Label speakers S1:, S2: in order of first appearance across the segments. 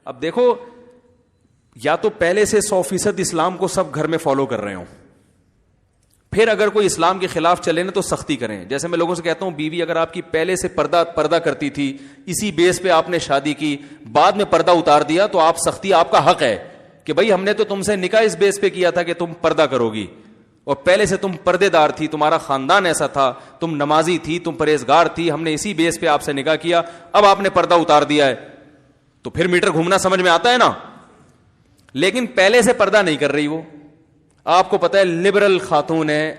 S1: اب دیکھو, یا تو پہلے سے 100% اسلام کو سب گھر میں فالو کر رہے ہوں, پھر اگر کوئی اسلام کے خلاف چلے نا تو سختی کریں. جیسے میں لوگوں سے کہتا ہوں, بیوی اگر آپ کی پہلے سے پردہ کرتی تھی, اسی بیس پہ آپ نے شادی کی, بعد میں پردہ اتار دیا, تو آپ سختی, آپ کا حق ہے کہ بھائی ہم نے تو تم سے نکاح اس بیس پہ کیا تھا کہ تم پردہ کرو گی, اور پہلے سے تم پردے دار تھی, تمہارا خاندان ایسا تھا, تم نمازی تھی, تم پرہیزگار تھی, ہم نے اسی بیس پہ آپ سے نکاح کیا, اب آپ نے پردہ اتار دیا ہے, تو پھر میٹر گھومنا سمجھ میں آتا ہے نا. لیکن پہلے سے پردہ نہیں کر رہی, وہ آپ کو پتہ ہے لبرل خاتون ہے,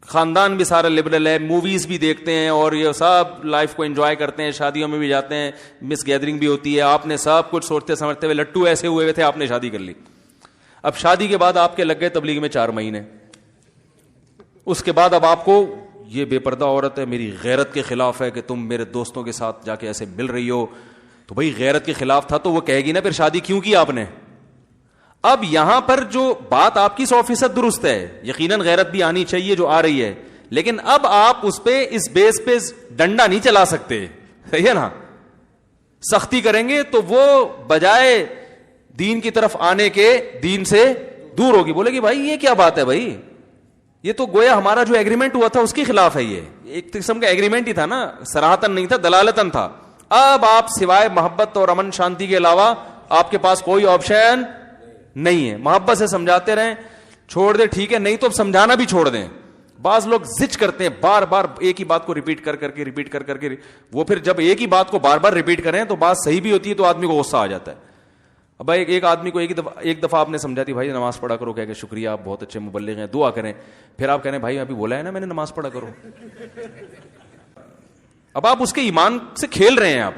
S1: خاندان بھی سارا لبرل ہے, موویز بھی دیکھتے ہیں اور یہ سب لائف کو انجوائے کرتے ہیں, شادیوں میں بھی جاتے ہیں, مس گیدرنگ بھی ہوتی ہے, آپ نے سب کچھ سوچتے سمجھتے ہوئے لٹو ایسے ہوئے تھے, آپ نے شادی کر لی. اب شادی کے بعد آپ کے لگ گئے تبلیغ میں 4 مہینے, اس کے بعد اب آپ کو یہ بے پردہ عورت ہے, میری غیرت کے خلاف ہے کہ تم میرے دوستوں کے ساتھ جا کے ایسے مل رہی ہو, تو بھائی غیرت کے خلاف تھا تو وہ کہے گی نا پھر شادی کیوں کی آپ نے. اب یہاں پر جو بات آپ کی 100% درست ہے, یقیناً غیرت بھی آنی چاہیے جو آ رہی ہے, لیکن اب آپ اس پہ اس بیس پہ ڈنڈا نہیں چلا سکتے, صحیح ہے نا. سختی کریں گے تو وہ بجائے دین کی طرف آنے کے دین سے دور ہوگی, بولے گی بھائی یہ کیا بات ہے بھائی, یہ تو گویا ہمارا جو ایگریمنٹ ہوا تھا اس کے خلاف ہے, یہ ایک قسم کا ایگریمنٹ ہی تھا نا, صراحتاً نہیں تھا, دلالتاً تھا. اب آپ سوائے محبت اور امن شانتی کے علاوہ آپ کے پاس کوئی آپشن نہیں ہے. محبت سے سمجھاتے رہیں, چھوڑ دیں ٹھیک ہے, نہیں تو سمجھانا بھی چھوڑ دیں. بعض لوگ زچ کرتے ہیں, بار بار ایک ہی بات کو ریپیٹ کر کے, وہ پھر جب ایک ہی بات کو بار بار ریپیٹ کریں تو بات صحیح بھی ہوتی ہے تو آدمی کو غصہ آ جاتا ہے. اب ایک آدمی کو ایک دفعہ آپ نے سمجھاتی بھائی نماز پڑھا کرو, کہہ کہ شکریہ آپ بہت اچھے مبلغ ہیں, دعا کریں, پھر آپ کہہ رہے ہیں بھائی ابھی بولا ہے نا میں نے نماز پڑھا کرو. اب آپ اس کے ایمان سے کھیل رہے ہیں, آپ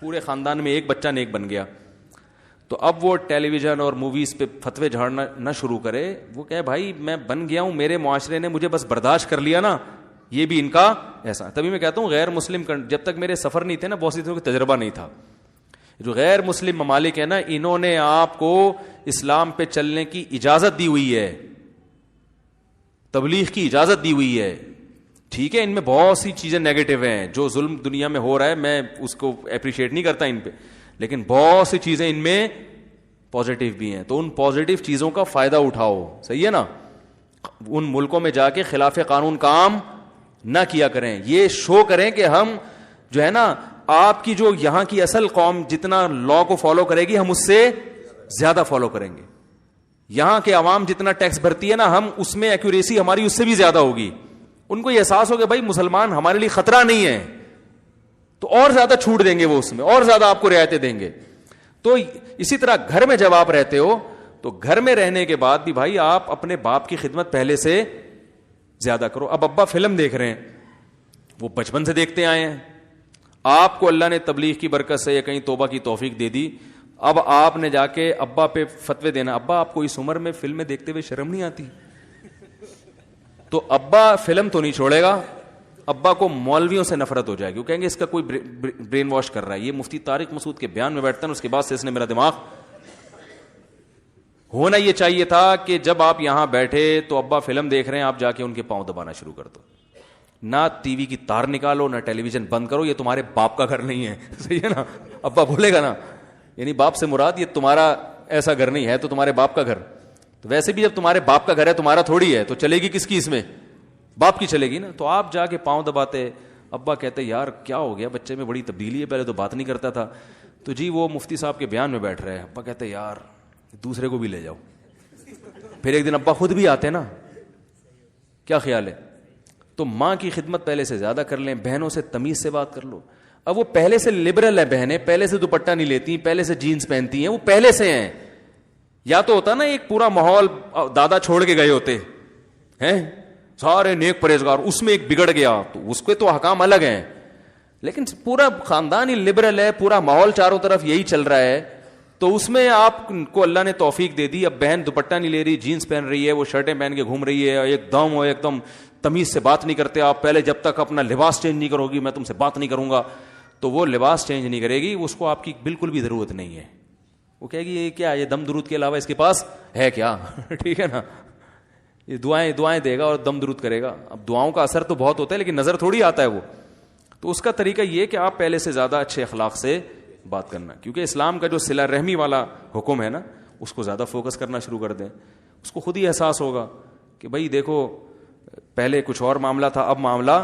S1: پورے خاندان میں ایک بچہ نیک بن گیا, تو اب وہ ٹیلی ویژن اور موویز پہ فتوے جھاڑنا نہ شروع کرے, وہ کہے بھائی میں بن گیا ہوں, میرے معاشرے نے مجھے بس برداشت کر لیا نا, یہ بھی ان کا ایسا. تبھی میں کہتا ہوں غیر مسلم جب تک میرے سفر نہیں تھے نا, بہت سی چیزوں کا تجربہ نہیں تھا. جو غیر مسلم ممالک ہیں نا, انہوں نے آپ کو اسلام پہ چلنے کی اجازت دی ہوئی ہے, تبلیغ کی اجازت دی ہوئی ہے. ٹھیک ہے ان میں بہت سی چیزیں نیگیٹو ہیں, جو ظلم دنیا میں ہو رہا ہے میں اس کو اپریشیٹ نہیں کرتا ان پہ, لیکن بہت سی چیزیں ان میں پازیٹیو بھی ہیں, تو ان پازیٹیو چیزوں کا فائدہ اٹھاؤ, صحیح ہے نا. ان ملکوں میں جا کے خلاف قانون کام نہ کیا کریں, یہ شو کریں کہ ہم جو ہے نا, آپ کی جو یہاں کی اصل قوم جتنا لا کو فالو کرے گی ہم اس سے زیادہ فالو کریں گے. یہاں کے عوام جتنا ٹیکس بھرتی ہے نا, ہم اس میں ایکوریسی ہماری اس سے بھی زیادہ ہوگی. ان کو یہ احساس ہوگا بھائی مسلمان ہمارے لیے خطرہ نہیں ہے, تو اور زیادہ چھوٹ دیں گے وہ, اس میں اور زیادہ آپ کو رعایتیں دیں گے. تو اسی طرح گھر میں جب آپ رہتے ہو تو گھر میں رہنے کے بعد بھی بھائی آپ اپنے باپ کی خدمت پہلے سے زیادہ کرو. اب ابا فلم دیکھ رہے ہیں, وہ بچپن سے دیکھتے آئے ہیں, آپ کو اللہ نے تبلیغ کی برکت سے یا کہیں توبہ کی توفیق دے دی, اب آپ نے جا کے ابا پہ فتوے دینا. ابا آپ کو اس عمر میں فلمیں دیکھتے ہوئے شرم نہیں آتی؟ تو ابا فلم تو نہیں چھوڑے گا, ابا کو مولویوں سے نفرت ہو جائے گی, وہ کہیں گے اس کا کوئی برین واش کر رہا ہے. یہ مفتی طارق مسعود کے بیان میں بیٹھتا ہے, اس کے بعد سے اس نے میرا دماغ. ہونا یہ چاہیے تھا کہ جب آپ یہاں بیٹھے تو ابا فلم دیکھ رہے ہیں, آپ جا کے ان کے پاؤں دبانا شروع کر دو. نہ ٹی وی کی تار نکالو, نہ ٹیلی ویژن بند کرو, یہ تمہارے باپ کا گھر نہیں ہے, صحیح ہے نا. ابا بولے گا نا, یعنی باپ سے مراد یہ تمہارا ایسا گھر نہیں ہے, تو تمہارے باپ کا گھر. تو ویسے بھی جب تمہارے باپ کا گھر ہے, تمہارا تھوڑی ہے, تو چلے گی کس کی, اس میں باپ کی چلے گی نا. تو آپ جا کے پاؤں دباتے, ابا کہتے یار کیا ہو گیا بچے میں, بڑی تبدیلی ہے, پہلے تو بات نہیں کرتا تھا. تو جی وہ مفتی صاحب کے بیان میں بیٹھ رہے ہیں. ابا کہتے یار دوسرے کو بھی لے جاؤ. پھر ایک دن ابا خود بھی آتے نا, کیا خیال ہے؟ تو ماں کی خدمت پہلے سے زیادہ کر لیں, بہنوں سے تمیز سے بات کر لو. اب وہ پہلے سے لبرل ہے بہنیں, پہلے سے دوپٹہ نہیں لیتی, پہلے سے جینز پہنتی ہیں, وہ پہلے سے ہیں. یا تو ہوتا نا ایک پورا ماحول دادا چھوڑ کے گئے ہوتے ہیں, سارے نیک پرہیزگار, اس میں ایک بگڑ گیا تو اس کے تو حکام الگ ہیں, لیکن پورا خاندان ہی لبرل ہے, پورا ماحول چاروں طرف یہی چل رہا ہے, تو اس میں آپ کو اللہ نے توفیق دے دی. اب بہن دوپٹہ نہیں لے رہی, جینز پہن رہی ہے, وہ شرٹیں پہن کے گھوم رہی ہے, ایک دم تمیز سے بات نہیں کرتے آپ. پہلے جب تک اپنا لباس چینج نہیں کرو گی میں تم سے بات نہیں کروں گا, تو وہ لباس چینج نہیں کرے گی, اس کو آپ کی بالکل بھی ضرورت نہیں ہے. وہ کہے گی یہ کیا, یہ دم درود کے علاوہ اس کے پاس ہے کیا؟ ٹھیک ہے نا, یہ دعائیں دے گا اور دم درود کرے گا. اب دعاؤں کا اثر تو بہت ہوتا ہے, لیکن نظر تھوڑی آتا ہے وہ. تو اس کا طریقہ یہ کہ آپ پہلے سے زیادہ اچھے اخلاق سے بات کرنا, کیونکہ اسلام کا جو صلہ رحمی والا حکم ہے نا, اس کو زیادہ فوکس کرنا شروع کر دیں. اس کو خود ہی احساس ہوگا کہ بھائی دیکھو پہلے کچھ اور معاملہ تھا, اب معاملہ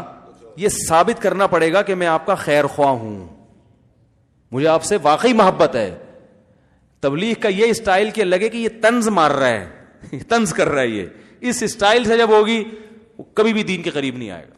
S1: یہ ثابت کرنا پڑے گا کہ میں آپ کا خیر خواہ ہوں, مجھے آپ سے واقعی محبت ہے. تبلیغ کا یہ اسٹائل کہ لگے کہ یہ طنز مار رہا ہے, طنز کر رہا ہے, یہ اس اسٹائل سے جب ہوگی وہ کبھی بھی دین کے قریب نہیں آئے گا.